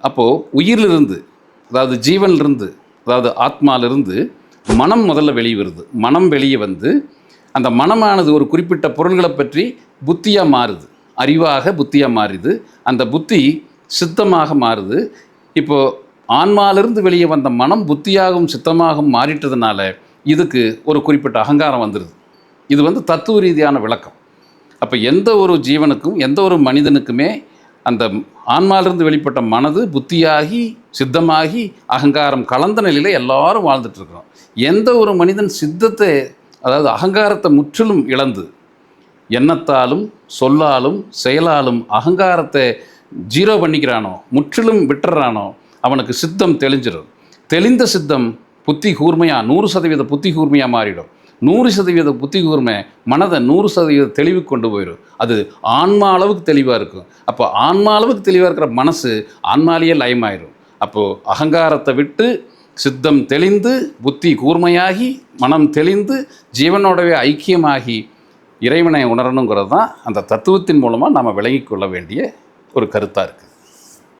அப்போது உயிரிலிருந்து, அதாவது ஜீவனிலிருந்து, அதாவது ஆத்மாவிலிருந்து மனம் முதல்ல வெளியே வருது. மனம் வெளியே வந்து அந்த மனமானது ஒரு குறிப்பிட்ட பொருள்களை பற்றி புத்தியாக மாறுது, அறிவாக புத்தியாக மாறுது. அந்த புத்தி சித்தமாக மாறுது. இப்போது ஆன்மாவிலிருந்து வெளியே வந்த மனம் புத்தியாகவும் சித்தமாகவும் மாறிட்டதுனால இதுக்கு ஒரு குறிப்பிட்ட அகங்காரம் வந்துடுது. இது வந்து தத்துவ ரீதியான விளக்கம். அப்போ எந்த ஒரு ஜீவனுக்கும் எந்த ஒரு மனிதனுக்குமே அந்த ஆன்மாவிலிருந்து வெளிப்பட்ட மனது புத்தியாகி சித்தமாகி அகங்காரம் கலந்த நிலையில் எல்லாரும் வாழ்ந்துட்டுருக்கிறோம். எந்த ஒரு மனிதன் சித்தத்தை, அதாவது அகங்காரத்தை முற்றிலும் இழந்து எண்ணத்தாலும் சொல்லாலும் செயலாலும் அகங்காரத்தை ஜீரோ பண்ணிக்கிறானோ, முற்றிலும் விட்டுறானோ, அவனுக்கு சித்தம் தெளிஞ்சிடும். தெளிந்த சித்தம் புத்தி கூர்மையாக 100% புத்தி கூர்மையாக மாறிடும். 100% புத்தி கூர்மை மனதை 100% தெளிவுக்கு கொண்டு போயிடும். அது ஆன்மா அளவுக்கு தெளிவாக இருக்கும். அப்போ ஆன்மா அளவுக்கு தெளிவாக இருக்கிற மனசு ஆன்மாலேயே லயமாயிடும். அப்போது அகங்காரத்தை விட்டு சித்தம் தெளிந்து புத்தி கூர்மையாகி மனம் தெளிந்து ஜீவனோடவே ஐக்கியமாகி இறைவனை உணரணுங்கிறது தான் அந்த தத்துவத்தின் மூலமாக நாம் விளங்கி கொள்ள வேண்டிய ஒரு கருத்தாக இருக்குது.